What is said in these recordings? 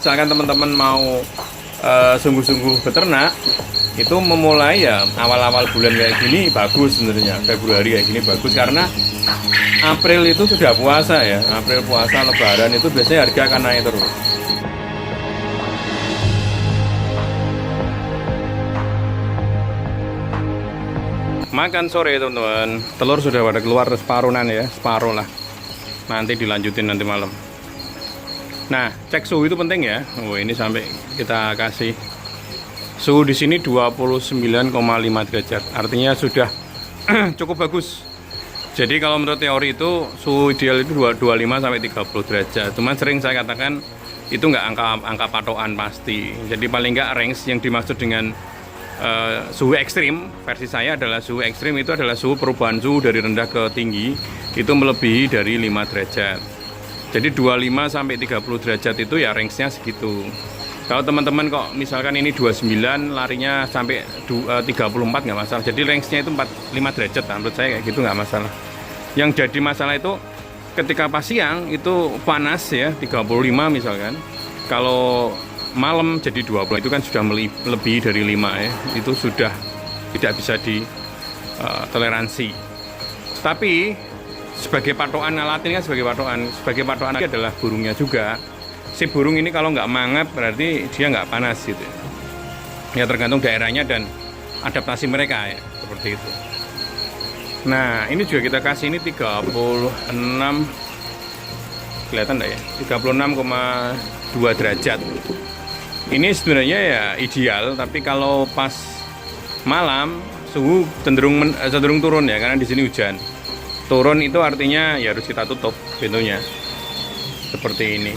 Misalkan teman-teman mau sungguh-sungguh beternak, itu memulai ya awal-awal bulan kayak gini bagus sebenarnya. Februari kayak gini bagus karena April itu sudah puasa ya. April puasa Lebaran itu biasanya harga akan naik terus. Makan sore teman-teman. Telur sudah pada keluar separuhan ya, separuh lah. Nanti dilanjutin nanti malam. Nah, cek suhu itu penting ya. Oh, ini sampai kita kasih suhu di sini 29,5 derajat. Artinya sudah cukup bagus. Jadi kalau menurut teori itu suhu ideal itu 25 sampai 30 derajat. Cuman sering saya katakan itu nggak angka patokan pasti. Jadi paling nggak range yang dimaksud dengan suhu ekstrim, versi saya adalah suhu ekstrim itu adalah suhu perubahan suhu dari rendah ke tinggi itu melebihi dari 5 derajat. Jadi 25 sampai 30 derajat itu ya range-nya segitu. Kalau teman-teman kok misalkan ini 29 larinya sampai 34 nggak masalah. Jadi range-nya itu 5 derajat, menurut saya kayak gitu nggak masalah. Yang jadi masalah itu ketika pas siang itu panas ya 35 misalkan. Kalau malam jadi 20 itu kan sudah lebih dari 5 ya. Itu sudah tidak bisa ditoleransi. Tapi sebagai patokan alat ini kan sebagai patokan adalah burungnya juga. Si burung ini kalau nggak mangap berarti dia nggak panas gitu. Ya tergantung daerahnya dan adaptasi mereka ya, seperti itu. Nah ini juga kita kasih ini 36, kelihatan nggak ya? 36,2 derajat. Ini sebenarnya ya ideal, tapi kalau pas malam suhu cenderung turun ya, karena di sini hujan. Turun itu artinya ya harus kita tutup pintunya. Seperti ini.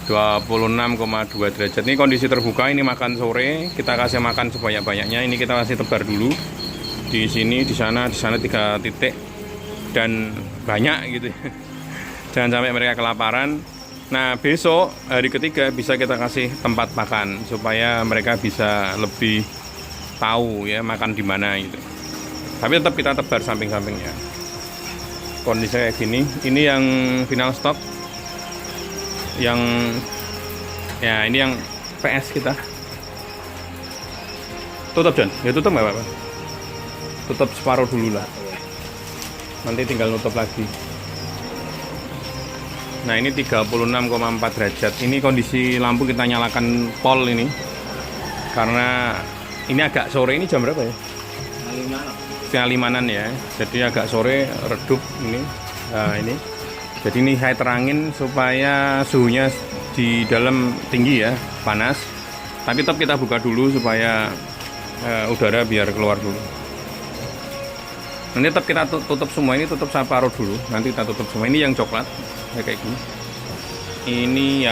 26,2 derajat. Ini kondisi terbuka, ini makan sore, kita kasih makan sebanyak-banyaknya. Ini kita kasih tebar dulu. Di sini, di sana 3 titik dan banyak gitu. Jangan sampai mereka kelaparan. Nah, besok hari ketiga bisa kita kasih tempat makan supaya mereka bisa lebih tahu ya makan di mana gitu. Tapi tetap kita tebar samping-sampingnya. Kondisi kayak gini. Ini yang final stock. Yang ya ini yang PS kita. Tutup John. Ya tutup nggak apa-apa. Tutup separuh dulu lah. Nanti tinggal nutup lagi. Nah ini 36,4 derajat. Ini kondisi lampu kita nyalakan pol ini. Karena ini agak sore, ini jam berapa ya? 5-an ya, jadi agak sore redup ini. Nah, ini jadi ini saya terangin supaya suhunya di dalam tinggi ya, panas, tapi tetap kita buka dulu supaya udara biar keluar dulu. Nanti tetap kita tutup semua ini, tutup separuh dulu, nanti kita tutup semua. Ini yang coklat ya, kayak gini. Ini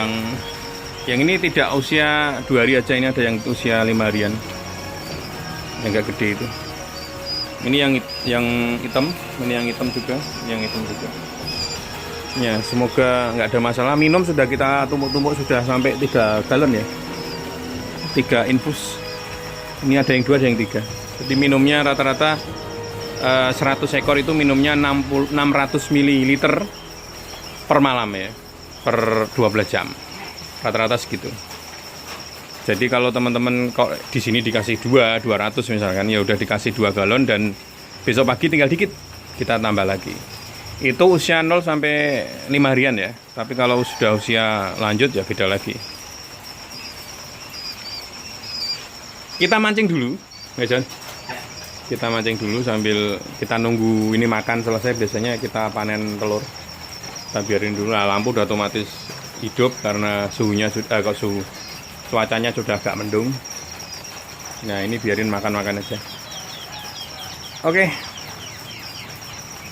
yang ini tidak usia 2 hari aja, ini ada yang usia 5 harian yang agak gede itu. Ini yang hitam, ini yang hitam juga, Ya, semoga nggak ada masalah. Minum sudah kita tumpuk-tumpuk sudah sampai 3 galon ya. 3 infus. Ini ada yang 2, ada yang 3. Jadi minumnya rata-rata 100 ekor itu minumnya 600 ml per malam ya. Per 12 jam. Rata-rata segitu. Jadi kalau teman-teman kok di sini dikasih 200 misalkan, ya udah dikasih 2 galon dan besok pagi tinggal dikit kita tambah lagi. Itu usia 0 sampai 5 harian ya. Tapi kalau sudah usia lanjut ya beda lagi. Kita mancing dulu, ya John. Kita mancing dulu sambil kita nunggu ini makan selesai. Biasanya kita panen telur. Kita biarin dulu. Nah, lampu udah otomatis hidup karena suhunya sudah cuacanya sudah agak mendung. Nah ini biarin makan-makan aja. Oke.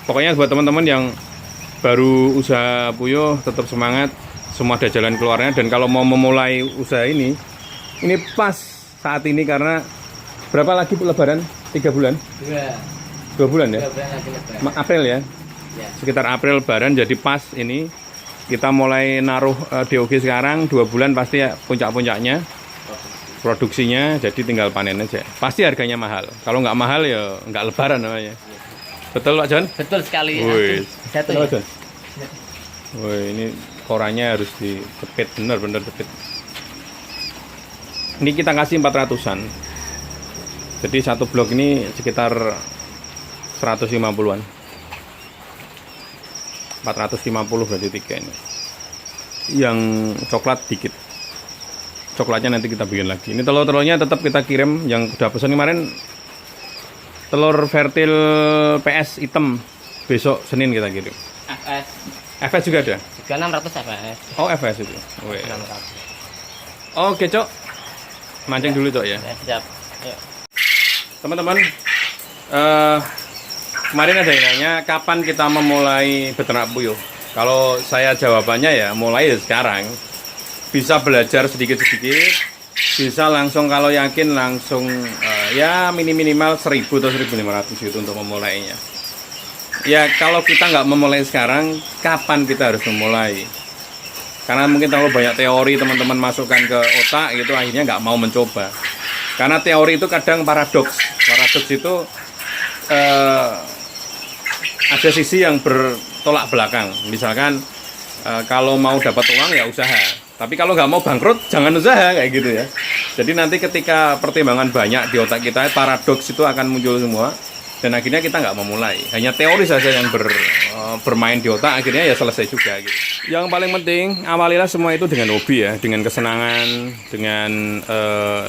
Pokoknya buat teman-teman yang baru usaha puyuh tetap semangat. Semua ada jalan keluarnya. Dan kalau mau memulai usaha ini pas saat ini karena berapa lagi Lebaran? 3 bulan? 2 bulan ya? 2 bulan lagi Lebaran. April ya? Sekitar April Lebaran, jadi pas ini kita mulai naruh DOG sekarang 2 bulan pasti ya puncak-puncaknya produksinya, jadi tinggal panen aja. Pasti harganya mahal. Kalau nggak mahal ya nggak Lebaran namanya. Betul Pak John? Betul sekali. Wih. Satu ya? John? Wih, ini korannya harus dijepit, bener-bener jepit. Ini kita kasih 400-an. Jadi satu blok ini sekitar 150-an. 450 berarti 3 ini. Yang coklat dikit. Coklatnya nanti kita bikin lagi. Ini telur-telurnya tetap kita kirim. Yang udah pesan kemarin telur vertil PS hitam. Besok Senin kita kirim. FS. FS juga ada? Juga 600 FS. Oh, FS itu. Oh, iya. 600. Oke, Cok. Mancing dulu, Cok ya. Ya, siap. Ayo. Teman-teman, kemarin ada yang nanya kapan kita memulai beternak puyuh. Kalau saya jawabannya ya mulai sekarang. Bisa belajar sedikit-sedikit, bisa langsung kalau yakin langsung ya minimal 1000 atau 1500 gitu untuk memulainya. Ya kalau kita nggak memulai sekarang, kapan kita harus memulai? Karena mungkin terlalu banyak teori teman-teman masukkan ke otak gitu, akhirnya nggak mau mencoba. Karena teori itu kadang paradoks. Paradoks itu ada sisi yang bertolak belakang. Misalkan kalau mau dapat uang ya usaha. Tapi kalau nggak mau bangkrut, jangan usaha kayak gitu ya. Jadi nanti ketika pertimbangan banyak di otak kita, paradoks itu akan muncul semua. Dan akhirnya kita nggak memulai, hanya teori saja yang bermain di otak, akhirnya ya selesai juga gitu. Yang paling penting, awalilah semua itu dengan hobi ya, dengan kesenangan, dengan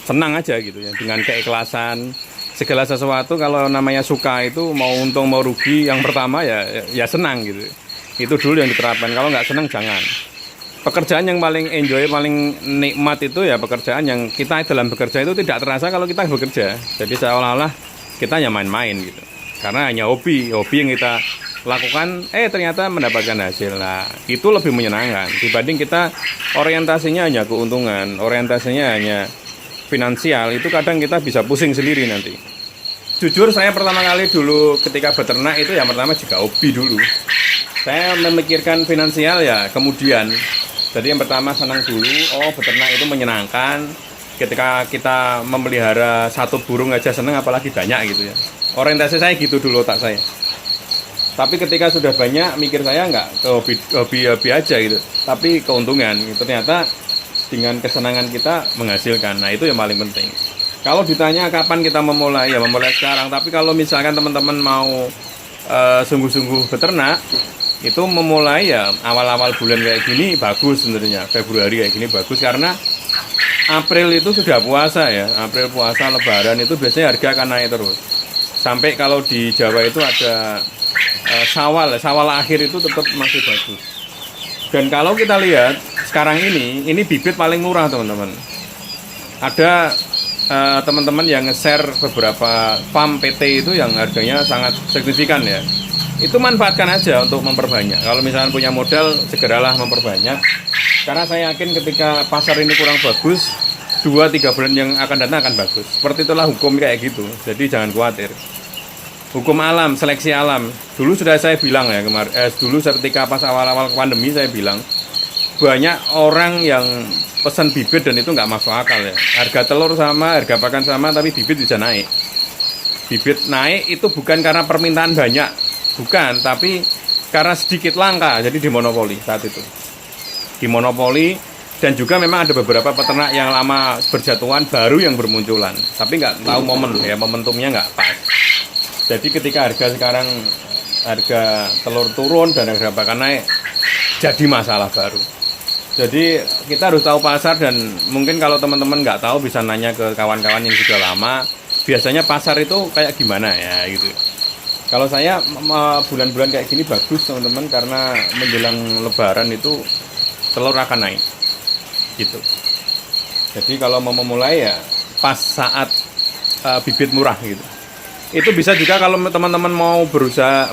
senang aja gitu ya, dengan keikhlasan. Segala sesuatu kalau namanya suka itu mau untung mau rugi, yang pertama ya senang gitu. Itu dulu yang diterapkan, kalau nggak senang jangan. Pekerjaan yang paling enjoy, paling nikmat itu ya pekerjaan yang kita dalam bekerja itu tidak terasa kalau kita bekerja. Jadi seolah-olah kita hanya main-main gitu, karena hanya hobi yang kita lakukan, ternyata mendapatkan hasil. Nah, itu lebih menyenangkan dibanding kita orientasinya hanya keuntungan, orientasinya hanya finansial. Itu kadang kita bisa pusing sendiri nanti. Jujur saya pertama kali dulu ketika beternak itu yang pertama juga hobi dulu. Saya memikirkan finansial ya kemudian. Jadi yang pertama senang dulu, beternak itu menyenangkan. Ketika kita memelihara satu burung aja seneng, apalagi banyak gitu ya. Orientasi saya gitu dulu otak saya. Tapi ketika sudah banyak, mikir saya nggak ke hobi aja gitu, tapi keuntungan. Ternyata dengan kesenangan kita menghasilkan. Nah itu yang paling penting. Kalau ditanya kapan kita memulai, ya memulai sekarang. Tapi kalau misalkan teman-teman mau sungguh-sungguh beternak, itu memulai ya awal-awal bulan kayak gini bagus sebenarnya. Februari kayak gini bagus karena April itu sudah puasa ya, April puasa Lebaran itu biasanya harga akan naik terus. Sampai kalau di Jawa itu ada Syawal akhir itu tetap masih bagus. Dan kalau kita lihat sekarang ini bibit paling murah teman-teman. Ada teman-teman yang nge-share beberapa farm PT itu yang harganya sangat signifikan ya. Itu manfaatkan aja untuk memperbanyak. Kalau misalnya punya modal, segeralah memperbanyak. Karena saya yakin ketika pasar ini kurang bagus, 2-3 bulan yang akan datang akan bagus. Seperti itulah hukum kayak gitu. Jadi jangan khawatir. Hukum alam, seleksi alam. Dulu sudah saya bilang ya kemarin. Dulu ketika pas awal-awal pandemi saya bilang banyak orang yang pesan bibit dan itu nggak masuk akal ya. Harga telur sama, harga pakan sama, tapi bibit bisa naik. Bibit naik itu bukan karena permintaan banyak, bukan, tapi karena sedikit langka. Jadi dimonopoli saat itu. Dimonopoli, dan juga memang ada beberapa peternak yang lama berjatuhan baru yang bermunculan, tapi nggak tahu momen ya, momentumnya nggak pas. Jadi ketika harga telur turun dan harga pakan naik, jadi masalah baru. Jadi kita harus tahu pasar, dan mungkin kalau teman-teman nggak tahu bisa nanya ke kawan-kawan yang sudah lama. Biasanya pasar itu kayak gimana ya gitu. Kalau saya bulan-bulan kayak gini bagus teman-teman, karena menjelang Lebaran itu telur akan naik gitu. Jadi kalau mau memulai ya pas saat bibit murah gitu. Itu bisa juga kalau teman-teman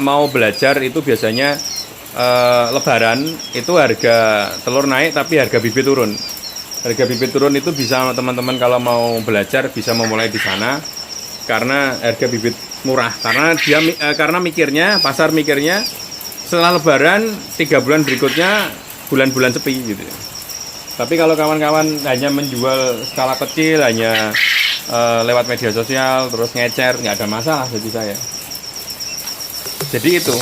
mau belajar, itu biasanya Lebaran itu harga telur naik tapi harga bibit turun. Harga bibit turun itu bisa teman-teman kalau mau belajar bisa memulai di sana, karena harga bibit murah. Karena pasar mikirnya setelah Lebaran 3 bulan berikutnya bulan-bulan sepi gitu. Tapi kalau kawan-kawan hanya menjual skala kecil, hanya lewat media sosial terus ngecer, nggak ada masalah bagi saya. Jadi itu